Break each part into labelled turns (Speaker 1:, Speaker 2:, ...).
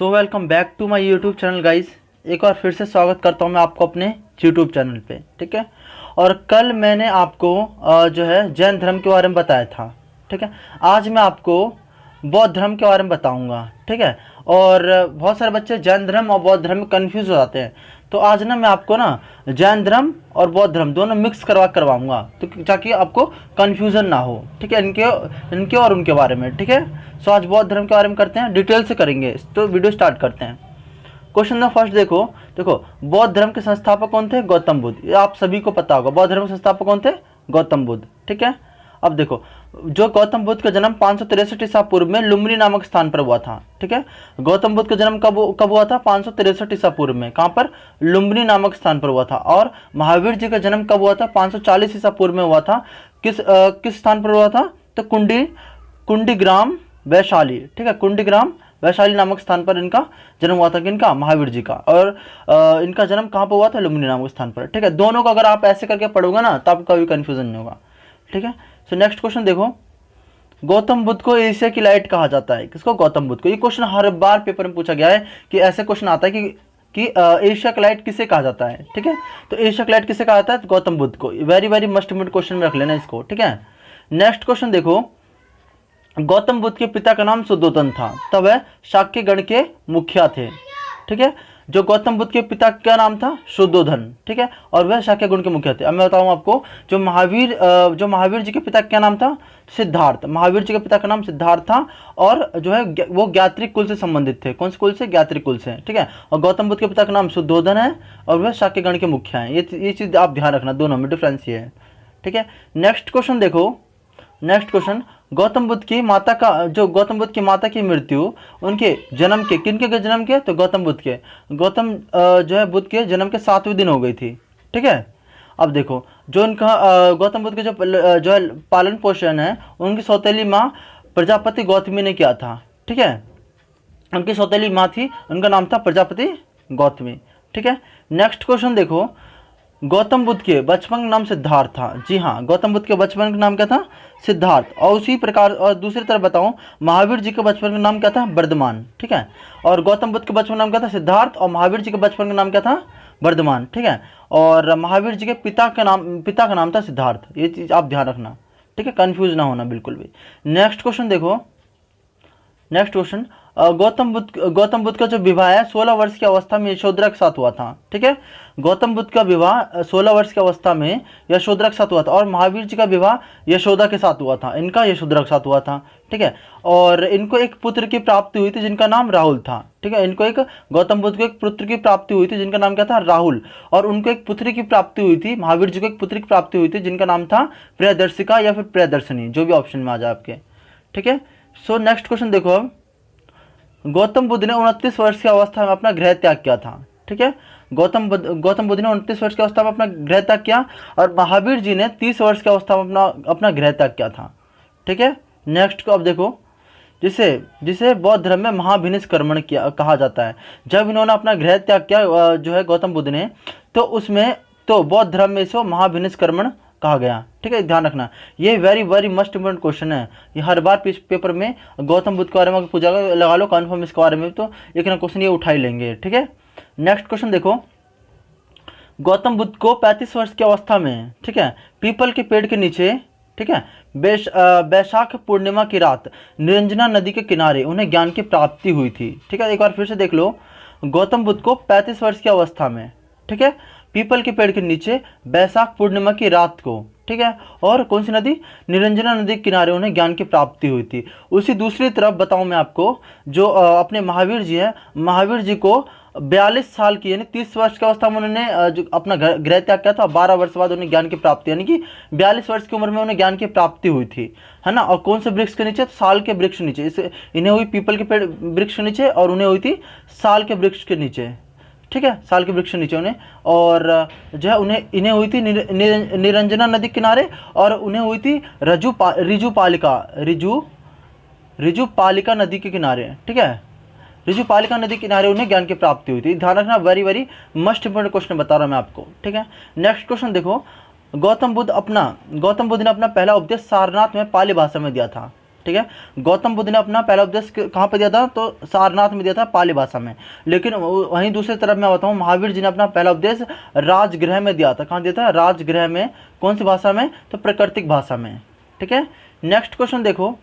Speaker 1: So welcome back to my YouTube channel guys. एक बार फिर से स्वागत करता हूं मैं आपको अपने यूट्यूब चैनल पे, ठीक है। और कल मैंने आपको जो है जैन धर्म के बारे में बताया था, ठीक है। आज मैं आपको बौद्ध धर्म के बारे में बताऊंगा, ठीक है। और बहुत सारे बच्चे जैन धर्म और बौद्ध धर्म में कन्फ्यूज़ हो जाते हैं, तो आज ना मैं आपको ना जैन धर्म और बौद्ध धर्म दोनों मिक्स करवाऊंगा, तो ताकि आपको कन्फ्यूज़न ना हो, ठीक है, इनके और उनके बारे में, ठीक है। सो आज बौद्ध धर्म के बारे में करते हैं, डिटेल से करेंगे, तो वीडियो स्टार्ट करते हैं। क्वेश्चन नंबर फर्स्ट देखो बौद्ध धर्म के संस्थापक कौन थे? गौतम बुद्ध। ये आप सभी को पता होगा, बौद्ध धर्म के संस्थापक कौन थे? गौतम बुद्ध, ठीक है। अब देखो, जो गौतम बुद्ध का जन्म 563 ईसा पूर्व में लुम्बिनी नामक स्थान पर हुआ था, ठीक है। गौतम बुद्ध का जन्म कब हुआ था? 563 ईसा पूर्व में। कहाँ पर? लुम्बिनी नामक स्थान पर हुआ था। और महावीर जी का जन्म कब हुआ था? 540 ईसा पूर्व में हुआ था। किस स्थान पर हुआ था? तो कुंडीग्राम वैशाली, ठीक है। कुंडीग्राम वैशाली नामक स्थान पर इनका जन्म हुआ था। किनका? महावीर जी का। और इनका जन्म कहाँ पर हुआ था? लुम्बिनी नामक स्थान पर, ठीक है। दोनों को अगर आप ऐसे करके पढ़ोगे ना तो आपको कभी कंफ्यूजन नहीं होगा, ठीक है। सो नेक्स्ट क्वेश्चन देखो, गौतम बुद्ध को एशिया की लाइट कहा जाता है। किसको? गौतम बुद्ध को। ये क्वेश्चन हर बार पेपर में पूछा गया है कि ऐसे क्वेश्चन आता है कि एशिया की लाइट किसे कहा जाता है, ठीक है। तो एशिया की लाइट किसे कहा जाता है? तो गौतम बुद्ध को। Very very must important question में रख लेना इसको, ठीक है। नेक्स्ट क्वेश्चन देखो, गौतम बुद्ध के पिता का नाम शुद्धोधन था, तब वह शाक्य गण के मुखिया थे, ठीक है। जो गौतम बुद्ध के पिता का नाम था? शुद्धोधन, ठीक है। और वह शाक्य गण के मुखिया थे। अब मैं बताऊं आपको, जो महावीर जी के पिता का क्या नाम था? सिद्धार्थ। महावीर जी के पिता का नाम सिद्धार्थ था, और जो है वो ज्ञात्रिक कुल से संबंधित थे। कौन से कुल से? ज्ञात्रिक कुल से, ठीक है। और गौतम बुद्ध के पिता का नाम शुद्धोधन है, और वह शाक्य गण के मुखिया हैं। ये चीज़ आप ध्यान रखना, दोनों में डिफरेंस ये है, ठीक है। नेक्स्ट क्वेश्चन देखो, नेक्स्ट क्वेश्चन, गौतम बुद्ध की माता की मृत्यु उनके जन्म के, किनके जन्म के? तो गौतम बुद्ध के। जो है बुद्ध के जन्म के 7वें दिन हो गई थी, ठीक है। अब देखो, जो इनका गौतम बुद्ध के जो है पालन पोषण है, उनकी सौतेली माँ प्रजापति गौतमी ने किया था, ठीक है। उनकी सौतेली माँ थी, उनका नाम था प्रजापति गौतमी, ठीक है। नेक्स्ट क्वेश्चन देखो, गौतम बुद्ध के बचपन का नाम सिद्धार्थ था। जी हाँ, गौतम बुद्ध के बचपन का नाम क्या था? सिद्धार्थ। और उसी प्रकार, और दूसरी तरफ बताऊं, महावीर जी के बचपन का नाम क्या था? वर्धमान, ठीक है। और गौतम बुद्ध के बचपन का नाम क्या था? सिद्धार्थ। और महावीर जी के बचपन का नाम क्या था? वर्धमान, ठीक है। और महावीर जी के पिता का नाम था सिद्धार्थ। ये चीज़ आप ध्यान रखना, ठीक है, कन्फ्यूज ना होना बिल्कुल भी। नेक्स्ट क्वेश्चन देखो, नेक्स्ट क्वेश्चन, गौतम बुद्ध का जो विवाह है 16 वर्ष की अवस्था में यशोधरा के साथ हुआ था, ठीक है। गौतम बुद्ध का विवाह 16 वर्ष की अवस्था में यशोधरा के साथ हुआ था। और महावीर जी का विवाह यशोदा के साथ हुआ था, इनका यशोधरा के साथ हुआ था, ठीक है। और इनको एक पुत्र की प्राप्ति हुई थी जिनका नाम राहुल था, ठीक है। गौतम बुद्ध को एक पुत्र की प्राप्ति हुई थी जिनका नाम क्या था? राहुल। और उनको एक पुत्री की प्राप्ति हुई थी, महावीर जी को एक पुत्री की प्राप्ति हुई थी जिनका नाम था प्रियदर्शिका या फिर प्रियदर्शनी, जो भी ऑप्शन में आ जाए आपके, ठीक है। सो नेक्स्ट क्वेश्चन देखो, अब गौतम बुद्ध ने 29 वर्ष की अवस्था में अपना गृह त्याग किया था, ठीक है। गौतम बुद्ध ने 29 वर्ष की अवस्था में अपना गृह त्याग किया, और महावीर जी ने 30 वर्ष की अवस्था में अपना गृह त्याग किया था, ठीक है। नेक्स्ट को अब देखो, जिसे बौद्ध धर्म में महाभिनिष्क्रमण कहा जाता है। जब इन्होंने अपना गृह त्याग किया जो है गौतम बुद्ध ने, तो बौद्ध धर्म में इसको महाभिनिष्क्रमण कहा गया, ठीक है। ध्यान रखना, ये very very must important question है। ये हर बार पेपर में गौतम बुद्ध के बारे में पूछा गया, लगा लो कन्फर्म इसके बारे में, तो एक ना क्वेश्चन ये उठा ही लेंगे, ठीक है। नेक्स्ट क्वेश्चन देखो, गौतम बुद्ध को 35 वर्ष की अवस्था में, ठीक है, पीपल के पेड़ के नीचे, ठीक है, बैसाख पूर्णिमा की रात निरंजना नदी के किनारे उन्हें ज्ञान की प्राप्ति हुई थी, ठीक है। एक बार फिर से देख लो, गौतम बुद्ध को 35 वर्ष की अवस्था में, ठीक है, पीपल के पेड़ के नीचे बैसाख पूर्णिमा की रात को, ठीक है, और कौन सी नदी? निरंजना नदी के किनारे उन्हें ज्ञान की प्राप्ति हुई थी। उसी दूसरी तरफ बताऊं मैं आपको, जो अपने महावीर जी हैं, महावीर जी को 42 साल की यानी 30 वर्ष की अवस्था में उन्होंने जो अपना गृह त्याग किया था, 12 वर्ष बाद उन्हें ज्ञान की प्राप्ति, यानी कि 42 वर्ष की उम्र में उन्हें ज्ञान की प्राप्ति हुई थी, है ना। और कौन से वृक्ष के नीचे? साल के वृक्ष के नीचे। इन्हें हुई पीपल के पेड़ वृक्ष के नीचे, और उन्हें हुई थी साल के वृक्ष के नीचे, ठीक है, साल के वृक्ष के नीचे उन्हें। और जो है इन्हें हुई थी निरंजना नदी किनारे, और उन्हें हुई थी रिजुपालिका नदी के किनारे, ठीक है। रिजुपालिका नदी किनारे उन्हें ज्ञान की प्राप्ति हुई थी। ध्यान रखना, very very must important question बता रहा हूं मैं आपको, ठीक है। नेक्स्ट क्वेश्चन देखो, गौतम बुद्ध ने अपना पहला उपदेश सारनाथ में पाली भाषा में दिया था, ठीक है। गौतम बुद्ध ने अपना पहला उपदेश कहाँ पे दिया था, तो सारनाथ में दिया था, पाली भाषा में। लेकिन वहीं दूसरी तरफ मैं बताऊँ, महावीर जी ने अपना पहला उपदेश राजगृह में दिया था। कहाँ दिया था, राजगृह में। कौन सी भाषा में, तो प्राकृतिक भाषा में, ठीक है। नेक्स्ट क्वेश्चन देखो,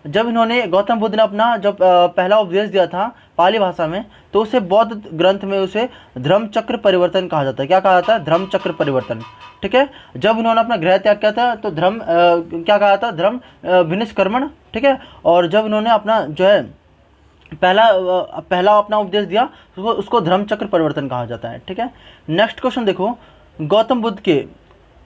Speaker 1: जब इन्होंने गौतम बुद्ध ने अपना जब पहला उपदेश दिया था पाली भाषा में, तो उसे बौद्ध ग्रंथ में उसे धर्मचक्र परिवर्तन कहा जाता है। क्या कहा जाता है, धर्मचक्र परिवर्तन, ठीक है। जब इन्होंने अपना गृह त्याग किया था तो धर्म क्या कहा था, धर्म विनिष्कर्मण, ठीक है। और जब इन्होंने अपना जो है पहला अपना उपदेश दिया तो उसको धर्मचक्र परिवर्तन कहा जाता है, ठीक है। नेक्स्ट क्वेश्चन देखो, गौतम बुद्ध के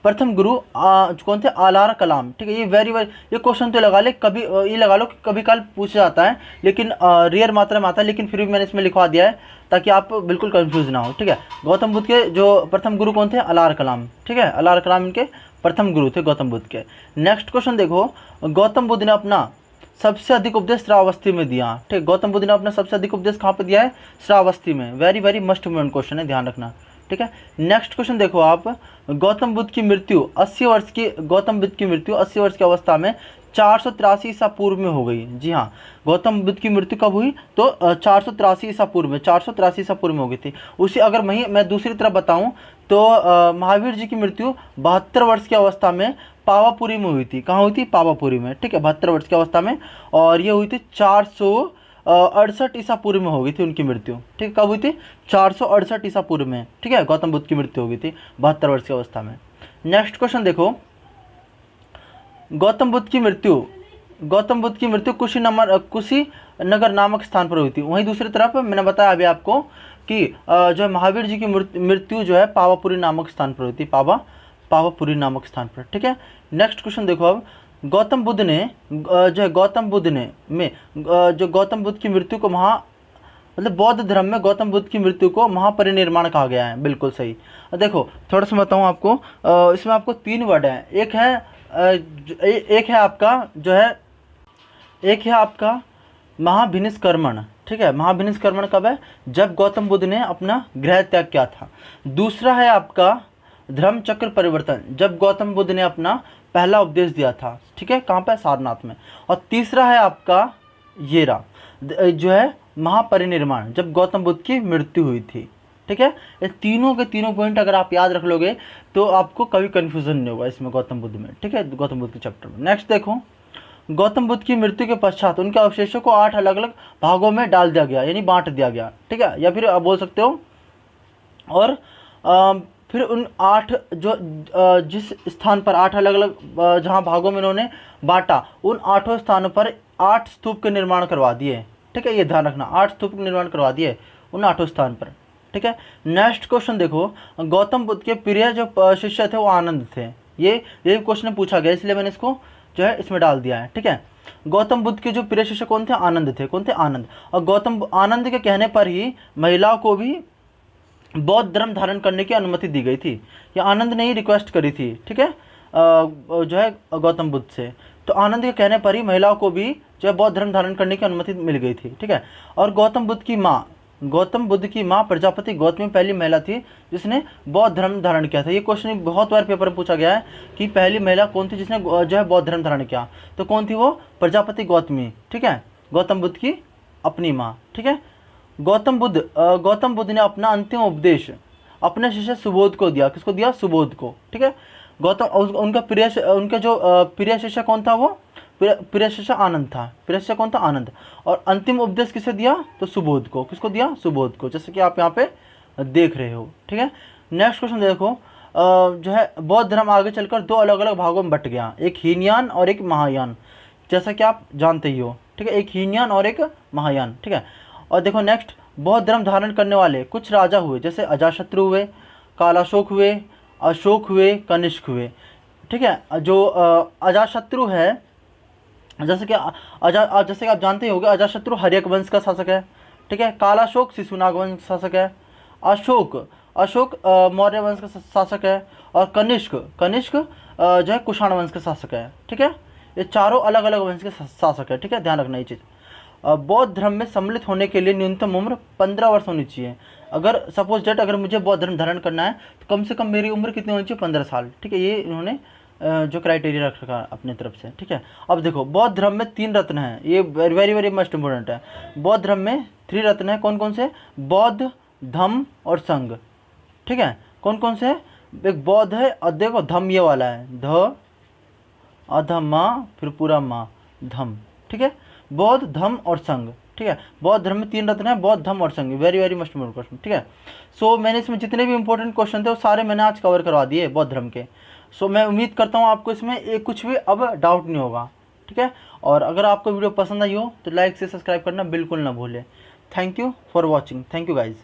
Speaker 1: प्रथम गुरु कौन थे, आलार कलाम, ठीक है। ये वेरी ये क्वेश्चन तो लगा ले कभी, ये लगा लो कि कभी काल पूछा जाता है, लेकिन रेयर मात्रा में आता है, लेकिन फिर भी मैंने इसमें लिखवा दिया है ताकि आप बिल्कुल कंफ्यूज ना हो, ठीक है। गौतम बुद्ध के जो प्रथम गुरु कौन थे, आलार कलाम, ठीक है। आलार कलाम इनके प्रथम गुरु थे गौतम बुद्ध के। नेक्स्ट क्वेश्चन देखो, गौतम बुद्ध ने अपना सबसे अधिक उपदेश श्रावस्ती में दिया, ठीक। गौतम बुद्ध ने अपना सबसे अधिक उपदेश कहाँ पे दिया है, श्रावस्ती में। वेरी मस्ट इम्पोर्टेंट क्वेश्चन है, ध्यान रखना, ठीक है। नेक्स्ट क्वेश्चन देखो आप, गौतम बुद्ध की मृत्यु 80 वर्ष की, गौतम बुद्ध की मृत्यु 80 वर्ष की अवस्था में 483 ईसा पूर्व में हो गई। जी हाँ, गौतम बुद्ध की मृत्यु कब हुई, तो 483 ईसा पूर्व में, 483 ईसा पूर्व में हो गई थी। उसी अगर मैं दूसरी तरफ बताऊं तो महावीर जी की मृत्यु 72 वर्ष की अवस्था में पावापुरी में हुई थी। कहाँ हुई थी, पावापुरी में, ठीक है, 72 वर्ष की अवस्था में। और ये हुई थी 468 ईसा पूर्व में हो गई थी उनकी मृत्यु, ठीक है। कब हुई थी, 468 ईसा पूर्व में, ठीक है, गौतम बुद्ध की मृत्यु हो गई थी 72 वर्ष की अवस्था में। नेक्स्ट क्वेश्चन देखो, गौतम बुद्ध की मृत्यु कुशीनगर नामक स्थान पर हुई थी। वहीं दूसरी तरफ मैंने बताया अभी आपको कि जो महावीर जी की मृत्यु जो है पावापुरी नामक स्थान पर हुई थी, पावापुरी नामक स्थान पर, ठीक है। नेक्स्ट क्वेश्चन देखो अब, गौतम बुद्ध की मृत्यु को मतलब बौद्ध धर्म में गौतम बुद्ध की मृत्यु को महापरिनिर्वाण कहा गया है, बिल्कुल सही। देखो थोड़ा सा बताऊँ आपको, इसमें आपको 3 वर्ड हैं। एक है आपका महाभिनिष्कर्मण, ठीक है। महाभिनिष्कर्मण कब है, जब गौतम बुद्ध ने अपना गृह त्याग किया था। दूसरा है आपका धर्मचक्र परिवर्तन, जब गौतम बुद्ध ने अपना पहला उपदेश दिया था, ठीक है, कहाँ पे, सारनाथ में। और तीसरा है आपका जो है महापरिनिर्वाण, जब गौतम बुद्ध की मृत्यु हुई थी, ठीक है। ये तीनों के तीनों पॉइंट अगर आप याद रख लोगे तो आपको कभी कन्फ्यूजन नहीं होगा इसमें, गौतम बुद्ध में, ठीक है, गौतम बुद्ध के चैप्टर में। नेक्स्ट देखो, गौतम बुद्ध की मृत्यु के पश्चात उनके अवशेषों को 8 अलग अलग भागों में डाल दिया गया, यानी बांट दिया गया, ठीक है, या फिर आप बोल सकते हो। और फिर उन 8 जिस स्थान पर 8 अलग अलग जहाँ भागों में इन्होंने बांटा, उन 8 स्थानों पर 8 स्तूप के निर्माण करवा दिए, ठीक है। ये ध्यान रखना, 8 स्तूप के निर्माण करवा दिए उन 8 स्थान पर, ठीक है। नेक्स्ट क्वेश्चन देखो, गौतम बुद्ध के प्रिय जो शिष्य थे वो आनंद थे। ये क्वेश्चन पूछा गया, इसलिए मैंने इसको जो है इसमें डाल दिया है, ठीक है। गौतम बुद्ध के जो प्रिय शिष्य कौन थे, आनंद थे। कौन थे, आनंद। और आनंद के कहने पर ही महिलाओं को भी बौद्ध धर्म धारण करने की अनुमति दी गई थी। ये आनंद ने ही रिक्वेस्ट करी थी, ठीक है, जो है गौतम बुद्ध से। तो आनंद के कहने पर ही महिलाओं को भी जो है बौद्ध धर्म धारण करने की अनुमति मिल गई थी, ठीक है। और गौतम बुद्ध की माँ प्रजापति गौतमी पहली महिला थी जिसने बौद्ध धर्म धारण किया था। ये क्वेश्चन बहुत बार पेपर में पूछा गया है कि पहली महिला कौन थी जिसने जो है बौद्ध धर्म धारण किया, तो कौन थी वो, प्रजापति गौतमी, ठीक है, गौतम बुद्ध की अपनी माँ, ठीक है। गौतम बुद्ध ने अपना अंतिम उपदेश अपने शिष्य सुबोध को दिया। किसको दिया, सुबोध को, ठीक है। उनका जो प्रिय शिष्य कौन था, वो प्रिय शिष्य आनंद था। प्रिय शिष्य कौन था, आनंद। और अंतिम उपदेश किसे दिया, तो सुबोध को। किसको दिया, सुबोध को, जैसे कि आप यहाँ पे देख रहे हो, ठीक है। नेक्स्ट क्वेश्चन देखो, जो है बौद्ध धर्म आगे चलकर 2 अलग अलग भागों में बट गया, एक हीनयान और एक महायान, जैसा कि आप जानते ही हो, ठीक है, एक हीनयान और एक महायान, ठीक है। और देखो नेक्स्ट, बौद्ध धर्म धारण करने वाले कुछ राजा हुए, जैसे अजातशत्रु हुए, कालाशोक हुए, अशोक हुए, कनिष्क हुए, ठीक है। जो अजातशत्रु है, जैसे कि आप जानते ही होंगे, अजातशत्रु हर्यक वंश का शासक है, ठीक है। कालाशोक शिशुनाग वंश का शासक है। अशोक मौर्य वंश का शासक है। और कनिष्क जो है कुषाण वंश का शासक है, ठीक है। ये चारों अलग अलग वंश के शासक है, ठीक है, ध्यान रखना ये चीज़। बौद्ध धर्म में सम्मिलित होने के लिए न्यूनतम उम्र 15 वर्ष होनी चाहिए। अगर सपोज डेट अगर मुझे बौद्ध धर्म धारण करना है तो कम से कम मेरी उम्र कितनी होनी चाहिए, 15 साल, ठीक है। ये इन्होंने जो क्राइटेरिया रख रखा अपने तरफ से, ठीक है। अब देखो बौद्ध धर्म में 3 रत्न हैं, ये वेरी वेरी मस्ट इम्पोर्टेंट है। बौद्ध धर्म में 3 रत्न हैं, कौन कौन से? बौद्ध, धम्म और संघ, ठीक है। कौन कौन से? एक बौद्ध है, और देखो धम्म ये वाला है, ध अधमा फिर पूरा माँ, धम्म, ठीक है। बौद्ध, धम्म और संघ, ठीक है। बौद्ध धर्म में 3 रत्न है, बौद्ध, धम्म और संघ, very very must important question, ठीक है। सो मैंने इसमें जितने भी इंपॉर्टेंट क्वेश्चन थे वो सारे मैंने आज कवर करवा दिए बौद्ध धर्म के। सो मैं उम्मीद करता हूँ आपको इसमें एक कुछ भी अब डाउट नहीं होगा, ठीक है। और अगर आपको वीडियो पसंद आई हो तो लाइक से सब्सक्राइब करना बिल्कुल ना भूलें। Thank you for watching, thank you guys.